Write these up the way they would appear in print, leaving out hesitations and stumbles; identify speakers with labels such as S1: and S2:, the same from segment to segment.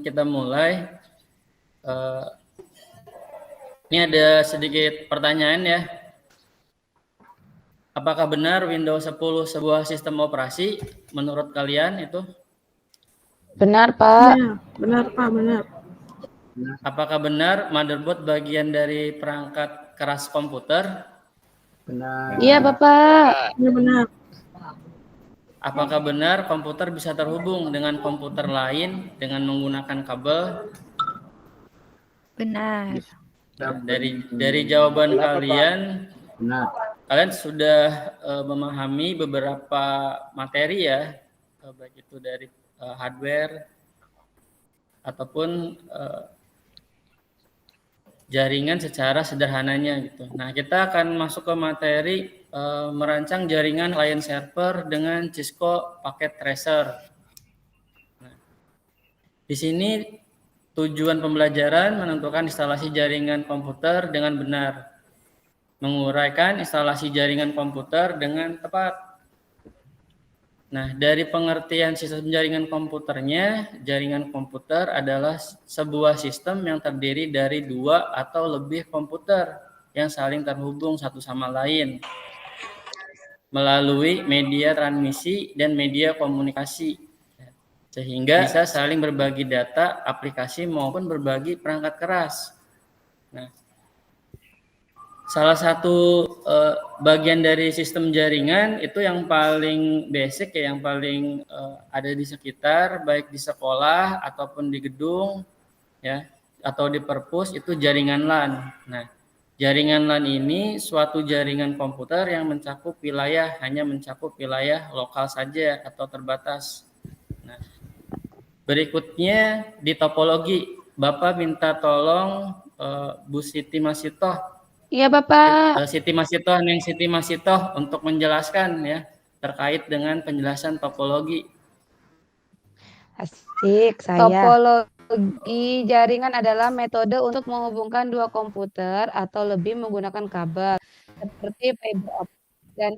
S1: kita mulai, ini ada sedikit pertanyaan ya. Apakah benar Windows 10 sebuah sistem operasi menurut kalian itu?
S2: Benar, Pak.
S3: Ya, benar, Pak, benar.
S1: Apakah benar motherboard bagian dari perangkat keras komputer?
S4: Benar.
S2: Iya, Bapak.
S3: Ya, benar.
S1: Apakah benar komputer bisa terhubung dengan komputer lain dengan menggunakan kabel?
S5: Benar.
S1: Dari jawaban kalian,
S4: Benar.
S1: kalian sudah memahami beberapa materi ya, baik itu dari hardware ataupun jaringan secara sederhananya gitu. Nah, kita akan masuk ke materi merancang jaringan client server dengan Cisco Packet Tracer. Nah, di sini tujuan pembelajaran menentukan instalasi jaringan komputer dengan benar, menguraikan instalasi jaringan komputer dengan tepat. Nah, dari pengertian sistem jaringan komputernya, jaringan komputer adalah sebuah sistem yang terdiri dari dua atau lebih komputer yang saling terhubung satu sama lain melalui media transmisi dan media komunikasi, sehingga bisa saling berbagi data, aplikasi maupun berbagi perangkat keras. Nah, salah satu bagian dari sistem jaringan itu yang paling basic ya, yang paling ada di sekitar, baik di sekolah ataupun di gedung ya, atau di perpus, itu jaringan LAN. Nah, jaringan LAN ini suatu jaringan komputer yang mencakup wilayah, hanya mencakup wilayah lokal saja atau terbatas. Nah, berikutnya di topologi, Bapak minta tolong Bu Siti Masitoh.
S2: Iya, Bapak.
S1: Siti Masitoh untuk menjelaskan ya terkait dengan penjelasan topologi.
S2: Asik, saya. Topologi jaringan adalah metode untuk menghubungkan dua komputer atau lebih menggunakan kabel seperti fiber optik dan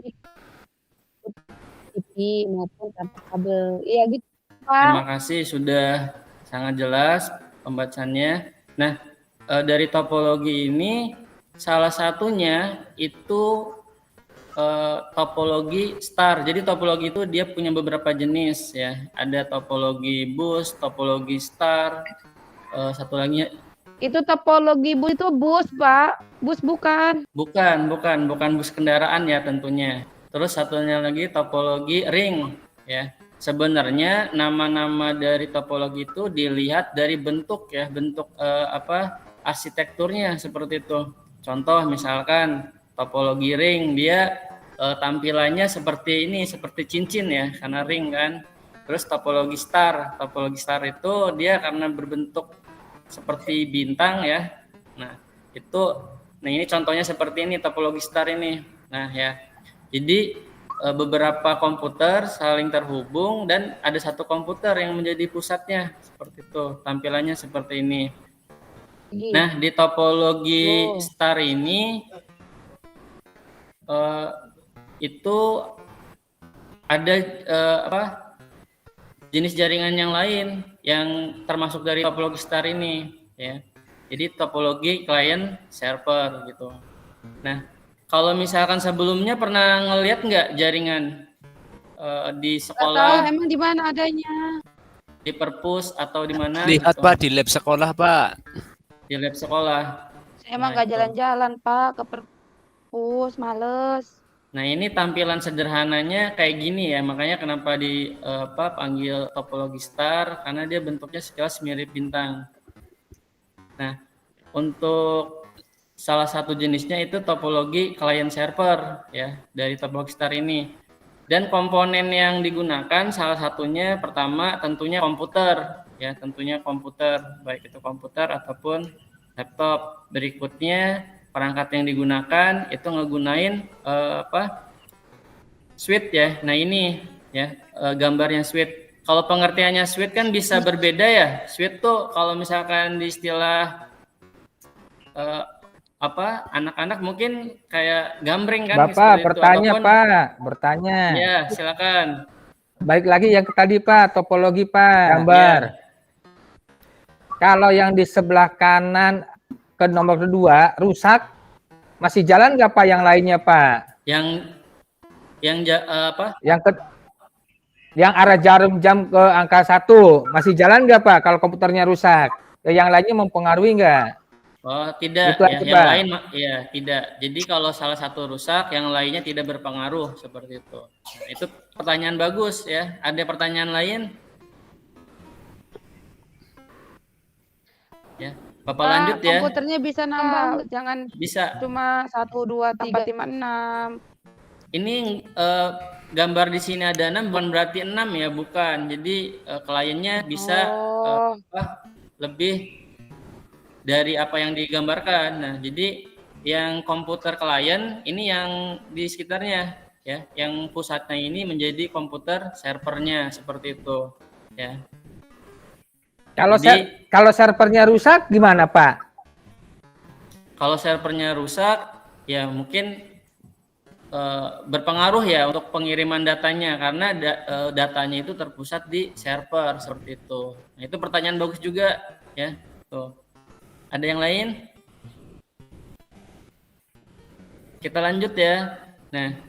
S2: TV maupun tanpa kabel. Iya gitu, Pak.
S1: Terima kasih sudah sangat jelas pembacaannya. Nah, dari topologi ini salah satunya itu topologi star. Jadi topologi itu dia punya beberapa jenis ya. Ada topologi bus, topologi star. Satu lagi
S2: itu topologi bus itu bus, Pak. Bus bukan.
S1: Bukan bus kendaraan ya tentunya. Terus satunya lagi topologi ring ya. Sebenarnya nama-nama dari topologi itu dilihat dari bentuk ya, bentuk arsitekturnya seperti itu. Contoh misalkan topologi ring, dia tampilannya seperti ini, seperti cincin ya, karena ring kan. Terus topologi star itu dia karena berbentuk seperti bintang ya. Nah ini contohnya seperti ini topologi star ini. Nah ya, jadi beberapa komputer saling terhubung dan ada satu komputer yang menjadi pusatnya seperti itu, tampilannya seperti ini. Nah, di topologi star ini itu ada jenis jaringan yang lain yang termasuk dari topologi star ini ya. Jadi topologi client server gitu. Nah, kalau misalkan sebelumnya pernah ngelihat nggak jaringan di sekolah?
S2: Tahu, emang di mana adanya?
S1: Di perpus atau di mana?
S6: Lihat
S1: gitu.
S6: Pak di lab sekolah Pak.
S1: Di lab sekolah.
S2: Saya emang nggak jalan-jalan Pak ke perpus, males.
S1: Nah ini tampilan sederhananya kayak gini ya, makanya kenapa panggil topologi star, karena dia bentuknya sekilas mirip bintang. Nah untuk salah satu jenisnya itu topologi client server ya, dari topologi star ini. Dan komponen yang digunakan salah satunya pertama tentunya komputer ya, tentunya komputer, baik itu komputer ataupun laptop. Berikutnya perangkat yang digunakan itu ngegunain switch ya. Nah ini ya gambarnya switch. Kalau pengertiannya switch kan bisa berbeda ya. Switch tuh kalau misalkan di istilah anak-anak mungkin kayak gambreng kan.
S7: Bapak bertanya itu. Pak, bertanya.
S1: Ya silakan.
S7: Balik lagi yang tadi Pak, topologi Pak, gambar. Ya. Kalau yang di sebelah kanan ke nomor kedua rusak, masih jalan nggak Pak yang lainnya Pak? Yang arah jarum jam ke angka 1 masih jalan nggak Pak kalau komputernya rusak? Yang lainnya mempengaruhi nggak?
S1: Oh, tidak
S7: Itu
S1: ya.
S7: aja
S1: Yang
S7: Pak.
S1: lain ya tidak. Jadi kalau salah satu rusak, yang lainnya tidak berpengaruh seperti itu. Nah, itu pertanyaan bagus ya. Ada pertanyaan lain? Ya, Bapak lanjut ya.
S2: Komputernya bisa nambah, jangan
S1: Bisa.
S2: cuma 1, 2, 3, 4, 5, 6.
S1: Ini gambar di sini ada 6 bukan berarti 6 ya, bukan. Jadi kliennya bisa lebih dari apa yang digambarkan. Nah, jadi yang komputer klien ini yang di sekitarnya ya, yang pusatnya ini menjadi komputer servernya seperti itu ya.
S7: Kalau servernya rusak gimana Pak?
S1: Kalau servernya rusak ya mungkin berpengaruh ya untuk pengiriman datanya karena datanya itu terpusat di server seperti itu. Nah, itu pertanyaan bagus juga ya. Tuh. Ada yang lain? Kita lanjut ya. Nah,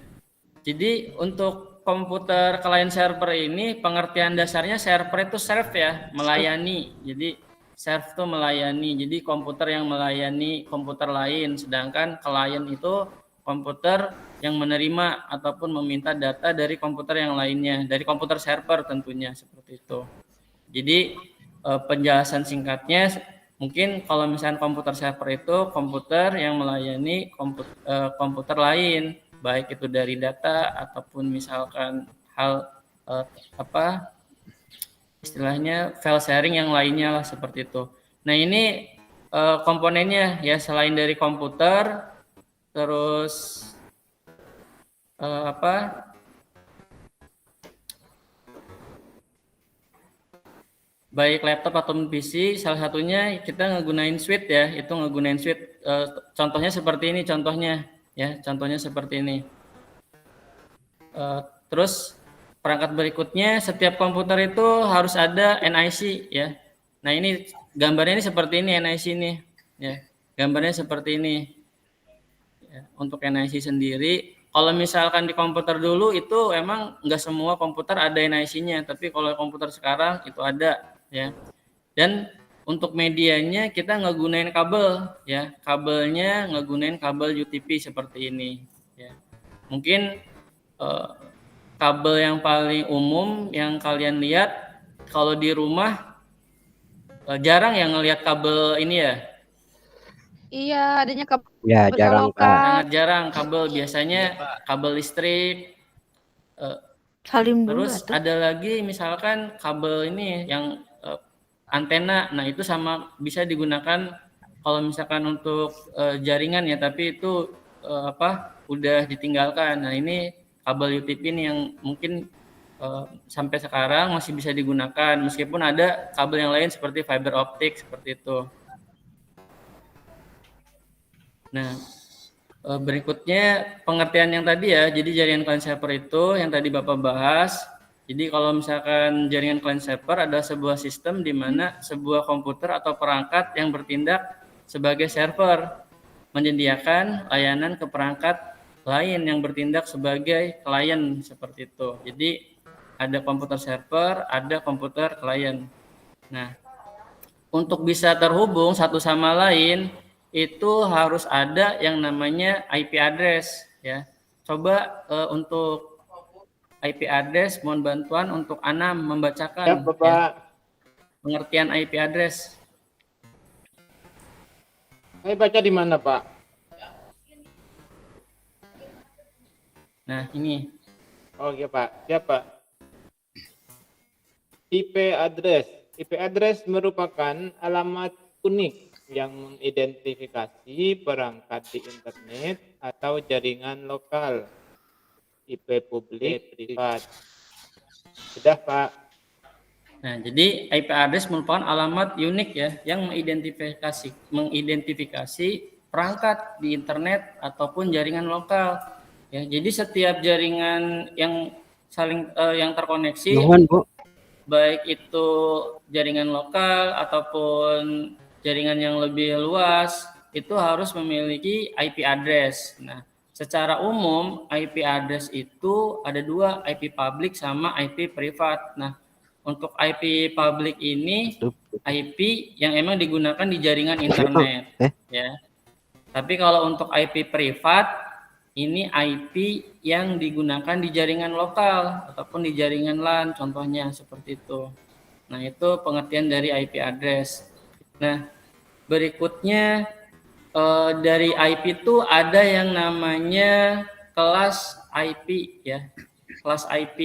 S1: jadi untuk komputer client server ini pengertian dasarnya server itu serve ya, melayani. Jadi serve itu melayani. Jadi komputer yang melayani komputer lain, sedangkan client itu komputer yang menerima ataupun meminta data dari komputer yang lainnya, dari komputer server tentunya seperti itu. Jadi penjelasan singkatnya mungkin kalau misalnya komputer server itu komputer yang melayani komputer lain, baik itu dari data ataupun misalkan hal istilahnya file sharing yang lainnya lah seperti itu. Nah ini komponennya ya, selain dari komputer, terus baik laptop atau PC, salah satunya kita ngegunain suite ya, itu ngegunain suite. Contohnya seperti ini, contohnya seperti ini. Terus perangkat berikutnya, setiap komputer itu harus ada NIC ya. Nah ini gambarnya ini seperti ini, NIC ini ya, gambarnya seperti ini ya, untuk NIC sendiri. Kalau misalkan di komputer dulu itu emang nggak semua komputer ada NIC-nya, tapi kalau komputer sekarang itu ada ya. Dan untuk medianya kita ngegunain kabel ya, kabelnya ngegunain kabel UTP seperti ini ya. Mungkin kabel yang paling umum yang kalian lihat kalau di rumah jarang yang ngelihat kabel ini ya.
S2: Iya, adanya kabel
S3: ya jarang Pak.
S1: Sangat jarang kabel, biasanya kabel listrik. Terus ada lagi misalkan kabel ini yang antena. Nah itu sama bisa digunakan kalau misalkan untuk jaringan ya, tapi itu udah ditinggalkan. Nah ini kabel UTP ini yang mungkin sampai sekarang masih bisa digunakan meskipun ada kabel yang lain seperti fiber optik seperti itu. Nah berikutnya pengertian yang tadi ya, jadi jaringan client server itu yang tadi Bapak bahas. Jadi kalau misalkan jaringan client server adalah sebuah sistem di mana sebuah komputer atau perangkat yang bertindak sebagai server menyediakan layanan ke perangkat lain yang bertindak sebagai klien seperti itu. Jadi ada komputer server, ada komputer klien. Nah, untuk bisa terhubung satu sama lain itu harus ada yang namanya IP address ya. Coba untuk IP address mohon bantuan untuk Anam membacakan
S4: ya, Bapak.
S1: Pengertian IP address.
S4: Saya baca di mana, Pak?
S1: Nah, ini.
S4: Oke, Pak. Siapa? IP address. IP address merupakan alamat unik yang mengidentifikasi perangkat di internet atau jaringan lokal, IP publik, privat. Sudah, Pak.
S1: Nah, jadi IP address merupakan alamat unik ya yang mengidentifikasi perangkat di internet ataupun jaringan lokal. Ya, jadi setiap jaringan yang saling yang terkoneksi.
S3: Nuhun, Bu.
S1: baik itu jaringan lokal ataupun jaringan yang lebih luas, itu harus memiliki IP address. Nah, secara umum IP address itu ada dua, IP public sama IP privat. Nah, untuk IP public ini IP yang emang digunakan di jaringan internet, ya. Tapi kalau untuk IP privat ini IP yang digunakan di jaringan lokal ataupun di jaringan LAN, contohnya seperti itu. Nah, itu pengertian dari IP address. Nah, berikutnya dari IP itu ada yang namanya kelas IP, ya, kelas IP.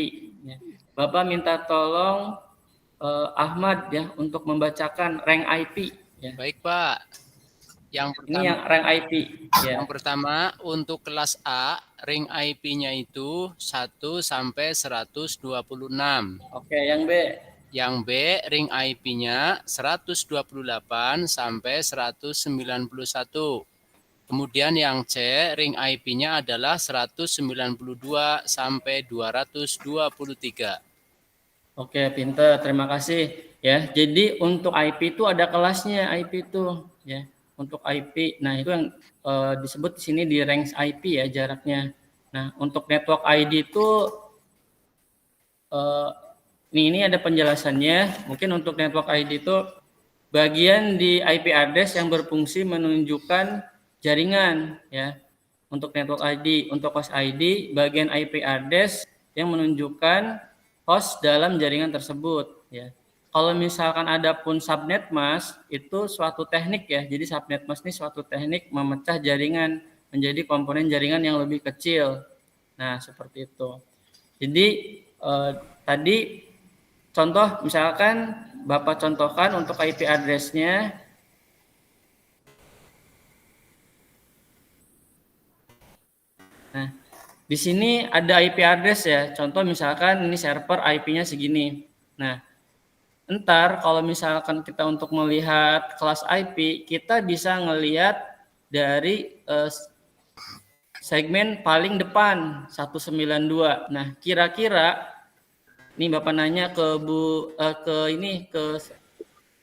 S1: Ya. Bapak minta tolong Ahmad ya untuk membacakan rank IP. Ya.
S3: Baik, Pak.
S1: Ini yang rank IP. Ya.
S3: Yang pertama, untuk kelas A, ring IP-nya itu 1 sampai 126.
S1: Oke, yang B.
S3: Yang B, ring IP-nya 128 sampai 191. Kemudian yang C, ring IP-nya adalah 192 sampai 223.
S1: Oke, pinter. Terima kasih. Ya, jadi untuk IP itu ada kelasnya IP itu, ya. Untuk IP, nah itu yang disebut di sini di range IP ya jaraknya. Nah, untuk network ID itu ini ada penjelasannya. Mungkin untuk network ID itu bagian di IP address yang berfungsi menunjukkan jaringan, ya. Untuk network ID, untuk host ID, bagian IP address yang menunjukkan host dalam jaringan tersebut, ya. Kalau misalkan ada pun subnet mask, itu suatu teknik ya. Jadi subnet mask ini suatu teknik memecah jaringan menjadi komponen jaringan yang lebih kecil. Nah, seperti itu. Jadi tadi contoh misalkan Bapak contohkan untuk IP address-nya. Nah, di sini ada IP address ya. Contoh misalkan ini server IP-nya segini. Nah, ntar kalau misalkan kita untuk melihat kelas IP, kita bisa ngelihat dari segmen paling depan 192. Nah, kira-kira nih Bapak nanya ke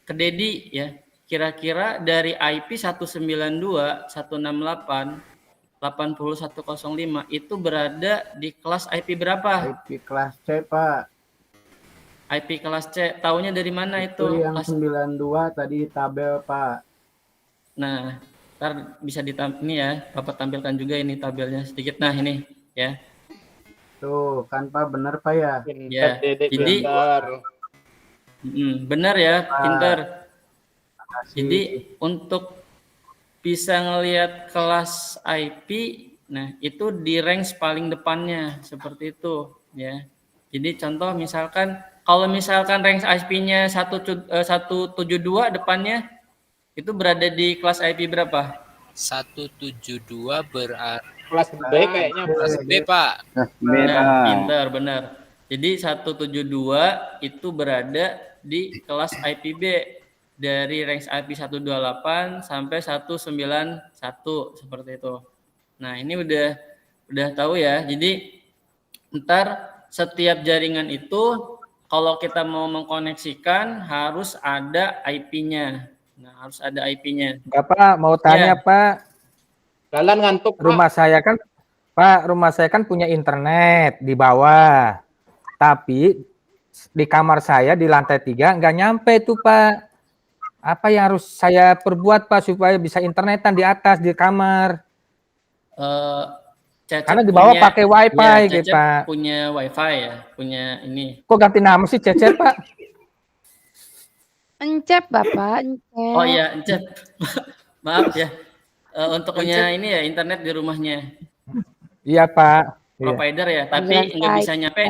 S1: ke Dedi ya. Kira-kira dari IP 192 168 8105 itu berada di kelas IP berapa?
S5: IP kelas C, Pak.
S1: IP kelas C, taunya dari mana itu?
S5: Yang
S1: kelas
S5: 92 tadi tabel, Pak.
S1: Nah, ntar bisa ini ya, Bapak tampilkan juga ini tabelnya sedikit. Nah, ini ya.
S5: Tuh, kan Pak, benar Pak ya?
S1: Ya, jadi benar ya, pinter. Jadi untuk bisa ngelihat kelas IP, nah itu di range paling depannya seperti itu ya. Jadi contoh misalkan kalau misalkan range IP-nya 172 depannya itu berada di kelas IP berapa?
S3: 172 berarti
S4: kelas B kayaknya.
S3: kelas B, Pak.
S1: Nah, pintar, benar. Jadi 172 itu berada di kelas IP B dari range IP 128 sampai 191 seperti itu. Nah, ini udah tahu ya. Jadi ntar setiap jaringan itu kalau kita mau mengkoneksikan harus ada IP-nya. Nah, harus ada IP-nya.
S7: Bapak mau tanya,
S1: Ya.
S7: Pak.
S4: Jalan ngantuk, Pak.
S7: Rumah saya kan punya internet di bawah. Tapi di kamar saya di lantai 3 nggak nyampe tuh, Pak. Apa yang harus saya perbuat, Pak, supaya bisa internetan di atas di kamar? Karena di bawah pakai wifi
S1: ya,
S7: gitu, Pak.
S1: Punya wifi ya, punya ini.
S7: Kok ganti nama sih Cecep, Pak?
S2: Encep, Bapak, encep.
S1: Oh iya, Encep. Maaf ya. Untuk punya ini ya internet di rumahnya.
S7: Iya, Pak.
S1: Provider ya, tapi nggak bisa nyampe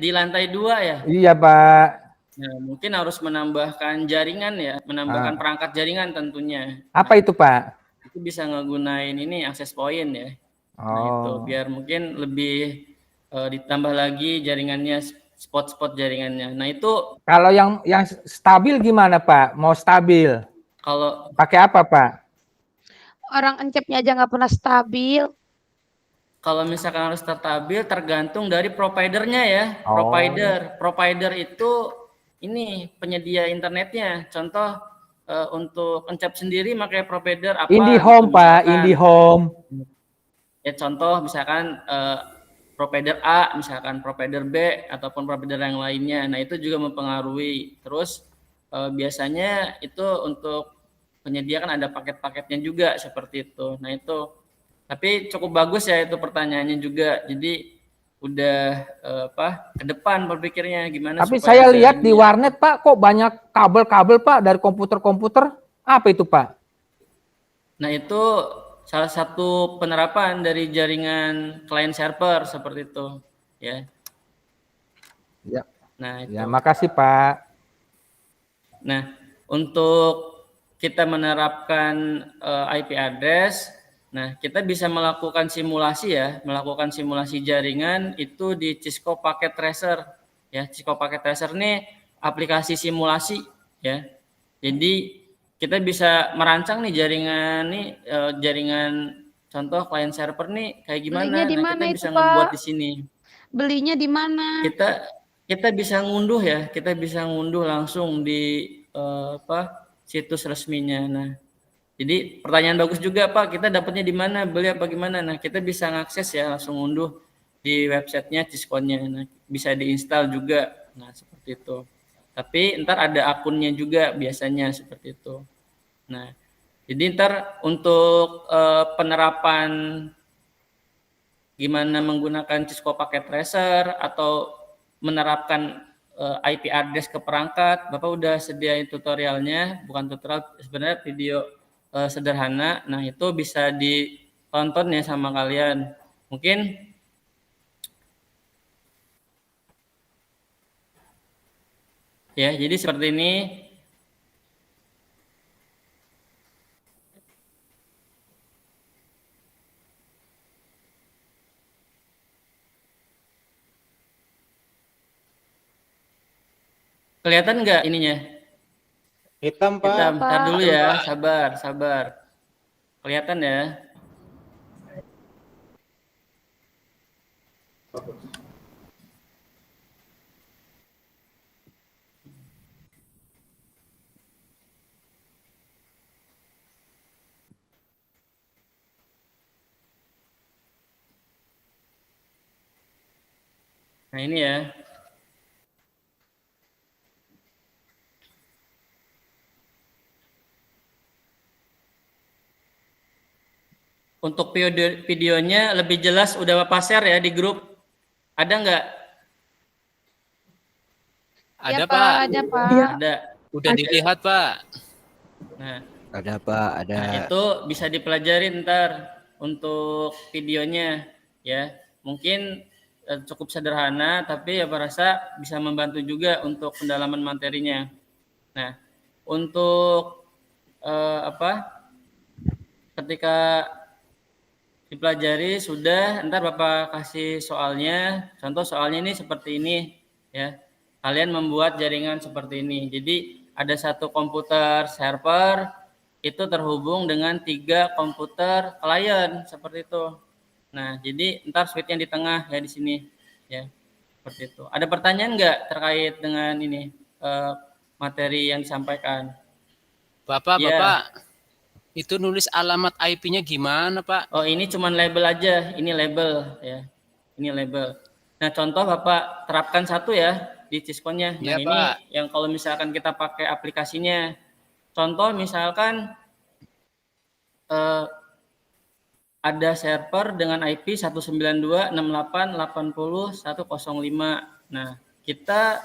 S1: di lantai 2 ya.
S7: Iya, Pak.
S1: Nah, mungkin harus menambahkan jaringan ya, menambahkan perangkat jaringan tentunya.
S7: Apa itu, Pak?
S1: Itu bisa ngegunain ini access point ya. Nah, itu biar mungkin lebih ditambah lagi jaringannya, spot-spot jaringannya. Nah, itu
S7: kalau yang stabil gimana, Pak? Mau stabil?
S1: Kalau
S7: pakai apa, Pak?
S2: Orang encepnya aja nggak pernah stabil.
S1: Kalau misalkan harus stabil tergantung dari providernya ya. Provider itu ini penyedia internetnya. Contoh untuk Encap sendiri pakai provider apa?
S7: IndiHome,
S1: gitu,
S7: Pak,
S1: misalkan.
S7: IndiHome.
S1: Ya contoh misalkan provider A, misalkan provider B ataupun provider yang lainnya. Nah, itu juga mempengaruhi. Terus biasanya itu untuk penyedia kan ada paket-paketnya juga seperti itu. Nah, itu tapi cukup bagus ya itu pertanyaannya juga. Jadi udah ke depan berpikirnya gimana
S7: Tapi
S1: supaya
S7: saya
S1: ada
S7: lihat di
S1: ini ya.
S7: warnet, Pak, kok banyak kabel-kabel, Pak, dari komputer-komputer. Apa itu, Pak?
S1: Nah, itu salah satu penerapan dari jaringan client server seperti itu, ya.
S7: Ya.
S1: Nah, itu.
S7: Ya, makasih, Pak.
S1: Nah, untuk kita menerapkan IP address, nah kita bisa melakukan simulasi ya, melakukan simulasi jaringan itu di Cisco Packet Tracer, ya. Cisco Packet Tracer ini aplikasi simulasi, ya. Jadi kita bisa merancang nih jaringan contoh client server nih kayak gimana.
S2: Belinya di
S1: Nah,
S2: mana
S1: kita
S2: itu,
S1: bisa ngebuat
S2: Pak?
S1: di sini.
S2: Belinya di mana?
S1: Kita bisa ngunduh ya, kita bisa ngunduh langsung di situs resminya. Nah, jadi pertanyaan bagus juga, Pak. Kita dapatnya di mana? Beli apa gimana? Nah, kita bisa ngakses ya, langsung ngunduh di websitenya Cisco-nya. Nah, bisa diinstal juga. Nah, seperti itu. Tapi ntar ada akunnya juga biasanya seperti itu. Nah, jadi ntar untuk penerapan gimana menggunakan Cisco Packet Tracer atau menerapkan IP address ke perangkat, Bapak udah sediain tutorialnya, bukan tutorial, sebenarnya video sederhana. Nah, itu bisa ditonton ya sama kalian. Mungkin ya, jadi seperti ini. Kelihatan nggak ininya?
S4: Hitam, Pak.
S1: Hitam. Ntar dulu
S2: Pak.
S1: ya, sabar. Kelihatan ya? Nah, ini ya. Untuk videonya lebih jelas udah Bapak share ya di grup. Ada nggak?
S3: Ada,
S2: Ya,
S3: Pak.
S2: Ada, Pak.
S1: Ada.
S3: Udah dilihat, Pak.
S1: Nah,
S6: Ada Pak, ada.
S1: nah, itu bisa dipelajari ntar untuk videonya ya. Mungkin cukup sederhana tapi ya rasa bisa membantu juga untuk pendalaman materinya. Nah, untuk ketika dipelajari sudah, ntar Bapak kasih soalnya. Contoh soalnya ini seperti ini ya. Kalian membuat jaringan seperti ini. Jadi ada satu komputer server itu terhubung dengan 3 komputer klien seperti itu. Nah, jadi ntar switch-nya di tengah ya di sini ya. Seperti itu. Ada pertanyaan nggak terkait dengan ini materi yang disampaikan?
S3: Bapak,
S1: Ya.
S3: Bapak. Itu nulis alamat IP-nya gimana, Pak?
S1: Oh, ini cuman label aja. Ini label ya. Ini label. Nah, contoh Bapak terapkan satu ya di Cisco-nya. Nah,
S3: Ya,
S1: ini
S3: Pak.
S1: yang kalau misalkan kita pakai aplikasinya. Contoh misalkan ada server dengan IP 192.68.80.105. Nah, kita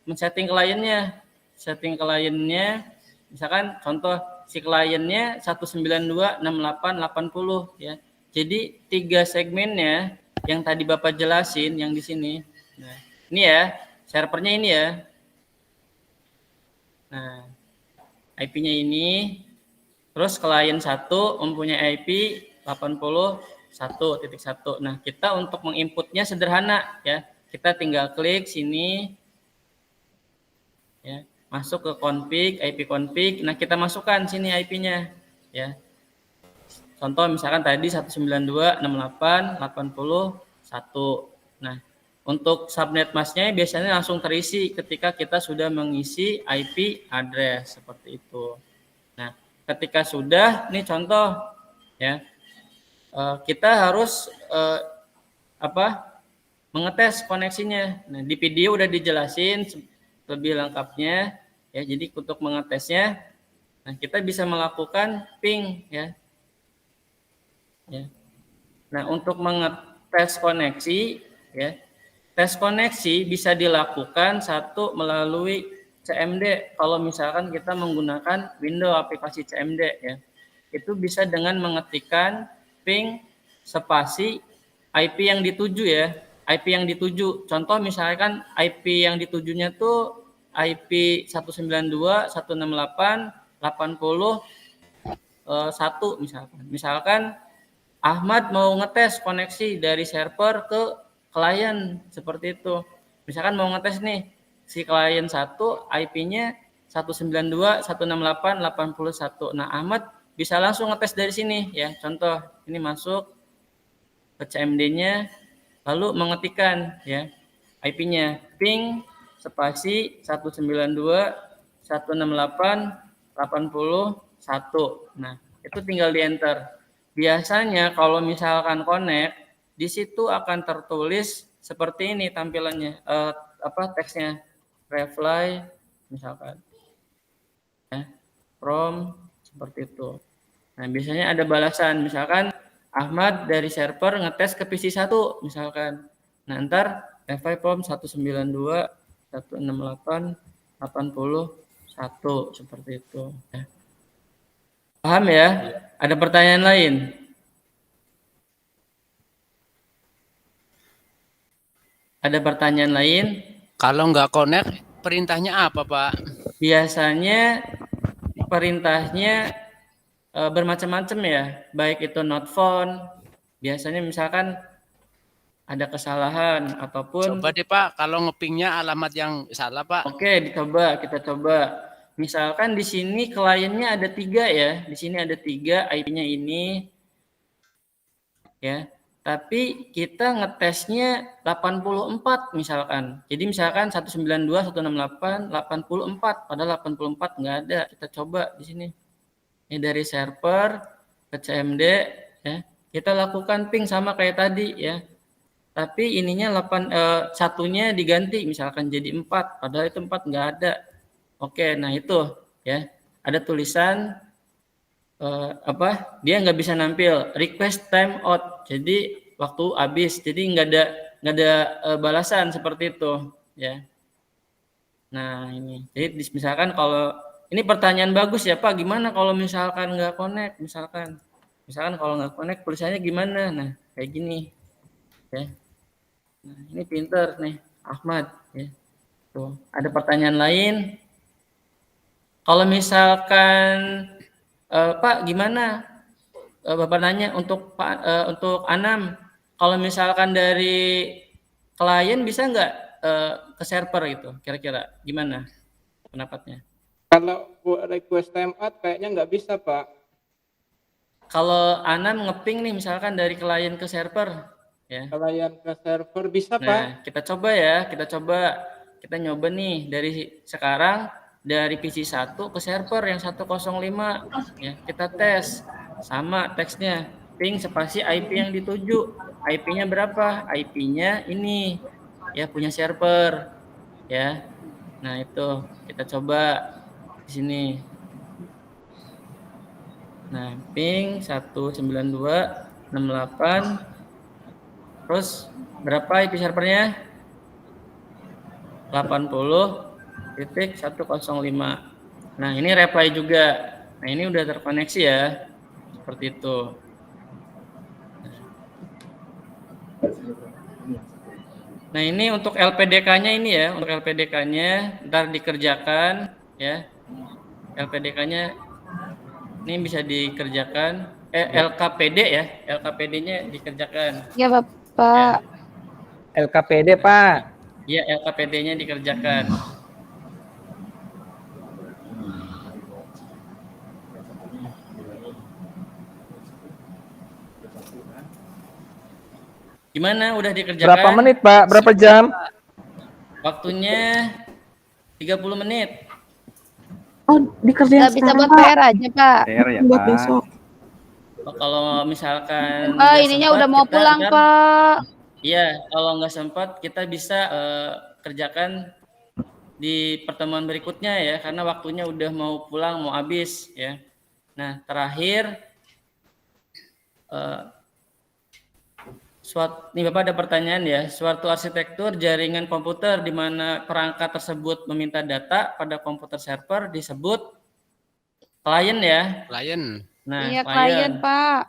S1: men-setting kliennya. Setting kliennya misalkan contoh si kliennya 192.68.80 ya. Jadi 3 segmennya yang tadi Bapak jelasin yang di sini. Nah, ini ya, servernya ini ya. Nah, IP-nya ini. Terus klien 1 mempunyai IP 81.1. Nah, kita untuk menginputnya sederhana ya. Kita tinggal klik sini ya, masuk ke config, IP config. Nah, kita masukkan sini IP-nya ya. Contoh misalkan tadi 192.68.81. Nah, Untuk subnet masknya biasanya langsung terisi ketika kita sudah mengisi IP address seperti itu. Nah, ketika sudah, ini contoh ya, kita harus mengetes koneksinya. Nah, di video udah dijelasin lebih lengkapnya ya. Jadi untuk mengetesnya, nah kita bisa melakukan ping ya. Nah, untuk mengetes koneksi ya, tes koneksi bisa dilakukan satu melalui CMD. Kalau misalkan kita menggunakan Windows aplikasi CMD ya, itu bisa dengan mengetikkan ping spasi IP yang dituju ya, IP yang dituju. Contoh misalkan IP yang ditujunya tuh IP 192.168.80.1 misalkan. Misalkan Ahmad mau ngetes koneksi dari server ke klien seperti itu. Misalkan mau ngetes nih, si klien 1 IP-nya 192.168.80.1. Nah, Ahmad bisa langsung ngetes dari sini ya. Contoh, ini masuk ke CMD-nya, lalu mengetikkan ya IP-nya ping spasi 192.168.80.1. Nah, itu tinggal di enter. Biasanya kalau misalkan connect, di situ akan tertulis seperti ini tampilannya, teksnya reply misalkan ya, from seperti itu. Nah, biasanya ada balasan, misalkan Ahmad dari server ngetes ke PC 1 misalkan. Nah, ntar reply from 192.168.80.1 seperti itu ya. Paham ya? Ada pertanyaan lain? Ada pertanyaan lain?
S3: Kalau nggak connect, perintahnya apa, Pak?
S1: Biasanya perintahnya bermacam-macam ya, baik itu not found, biasanya misalkan ada kesalahan ataupun
S3: Coba deh Pak, kalau ngepingnya alamat yang salah Pak.
S1: Oke, kita coba. Misalkan di sini kliennya ada 3 ya, di sini ada 3 IP-nya ini ya. Tapi kita ngetesnya 84 misalkan. Jadi misalkan 192.168.84, padahal 84 nggak ada. Kita coba di sini. Ini dari server ke CMD ya. Kita lakukan ping sama kayak tadi ya. Tapi ininya satunya diganti misalkan jadi 4, padahal itu 4 nggak ada. Oke, nah itu ya. Ada tulisan dia nggak bisa nampil request time out, jadi waktu habis, jadi nggak ada balasan seperti itu ya. Nah ini, jadi misalkan kalau ini pertanyaan bagus ya Pak, gimana kalau misalkan nggak connect, misalkan kalau nggak connect tulisannya gimana? Nah kayak gini ya. Nah, ini pinter nih Ahmad ya. Tuh ada pertanyaan lain? Kalau misalkan Pak gimana? Bapak nanya untuk untuk Anam, kalau misalkan dari klien bisa nggak ke server gitu, kira-kira gimana pendapatnya?
S4: Kalau buat request timeout kayaknya nggak bisa, Pak.
S1: Kalau Anam ngeping nih misalkan dari klien ke server ya.
S4: Klien ke server bisa, Pak.
S1: Nah, kita coba ya, kita nyoba nih dari sekarang dari PC 1 ke server yang 105 ya. Kita tes sama teksnya ping spasi IP yang dituju. IP-nya berapa? IP-nya ini ya, punya server ya. Nah, itu kita coba di sini. Nah, ping 192.168. Terus berapa IP servernya? 80.105. Nah, ini reply juga. Nah, ini udah terkoneksi ya. Seperti itu. Nah, ini untuk LPDK-nya ini ya, untuk LPDK-nya ntar dikerjakan ya. LPDK-nya ini bisa dikerjakan LKPD ya, LKPD-nya dikerjakan.
S2: Ya, Bapak.
S7: LKPD, Pak.
S1: Iya, LKPD-nya dikerjakan. Gimana? Udah dikerjakan?
S7: Berapa menit, Pak? Berapa jam?
S1: Waktunya 30 menit.
S6: Oh, dikerjain
S2: Nggak bisa
S6: sekarang,
S2: buat
S6: Pak.
S2: PR aja, Pak.
S5: PR ya,
S6: Buat
S5: Pak.
S6: besok.
S1: Oh, kalau misalkan
S2: Pak,
S1: nggak
S2: ininya
S1: sempat,
S2: udah mau
S1: kita
S2: pulang,
S1: ntar-
S2: Pak.
S1: Iya, kalau nggak sempat kita bisa kerjakan di pertemuan berikutnya ya, karena waktunya udah mau pulang, mau habis ya. Nah, terakhir, nih Bapak ada pertanyaan ya, suatu arsitektur jaringan komputer di mana perangkat tersebut meminta data pada komputer server disebut klien ya.
S3: Klien.
S1: Nah,
S2: Iya, klien, Pak.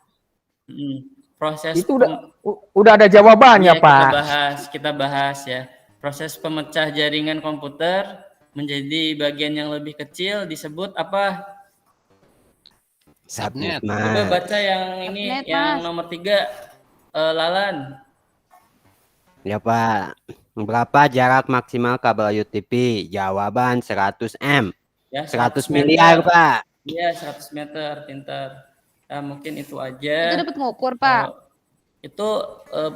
S1: Proses
S7: Itu udah ada jawabannya,
S1: iya,
S7: Pak.
S1: kita bahas ya. Proses pemecah jaringan komputer menjadi bagian yang lebih kecil disebut apa?
S3: Subnet.
S1: Coba baca yang ini,
S2: Subnet,
S1: yang
S2: Mas.
S1: nomor 3, Lalan.
S8: Ya Pak, berapa jarak maksimal kabel UTP? Jawaban 100 M.
S1: Ya,
S8: 100
S1: meter.
S8: miliar Pak.
S1: Iya, 100 meter, pintar. Nah, mungkin itu
S2: Itu
S1: aja.
S2: dapat ngukur, Pak.
S1: Itu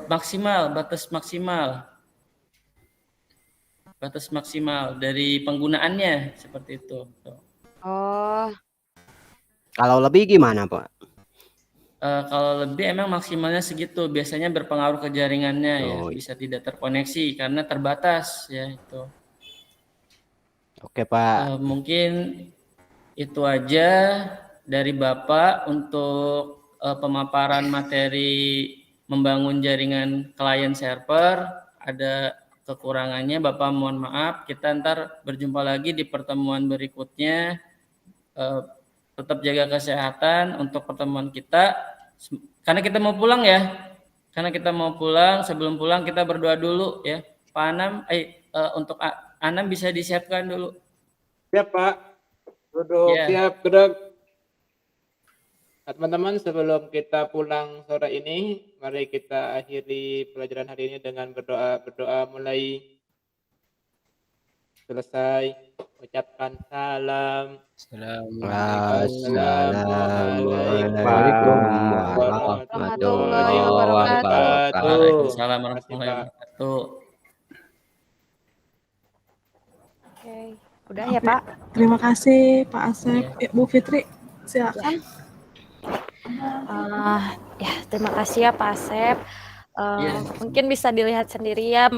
S1: maksimal, batas maksimal. Batas maksimal dari penggunaannya seperti itu.
S2: Oh,
S8: Kalau lebih gimana Pak?
S1: Kalau lebih emang maksimalnya segitu, biasanya berpengaruh ke jaringannya ya,
S8: Oh, iya.
S1: bisa tidak terkoneksi karena terbatas ya itu.
S8: Oke Pak.
S1: Mungkin itu aja dari Bapak untuk pemaparan materi membangun jaringan klien server. Ada kekurangannya, Bapak mohon maaf. Kita ntar berjumpa lagi di pertemuan berikutnya. Tetap jaga kesehatan untuk pertemuan kita. Karena kita mau pulang ya. Karena kita mau pulang, sebelum pulang kita berdoa dulu ya. Pak Anam, untuk Anam bisa disiapkan dulu.
S4: Siap, Pak. Duduk,
S1: Ya.
S4: siap, gerak. Nah, teman-teman, sebelum kita pulang sore ini, mari kita akhiri pelajaran hari ini dengan berdoa mulai selesai. Ucapkan salam.
S8: Assalamualaikum
S2: warahmatullahi wabarakatuh.
S1: Waalaikumsalam warahmatullahi wabarakatuh.
S9: Oke, udah ya Pak.
S6: Terima kasih Pak Asep. Bu Fitri, silakan.
S9: Ya, terima kasih ya Pak Asep.
S1: Iya.
S9: Mungkin bisa dilihat sendiri ya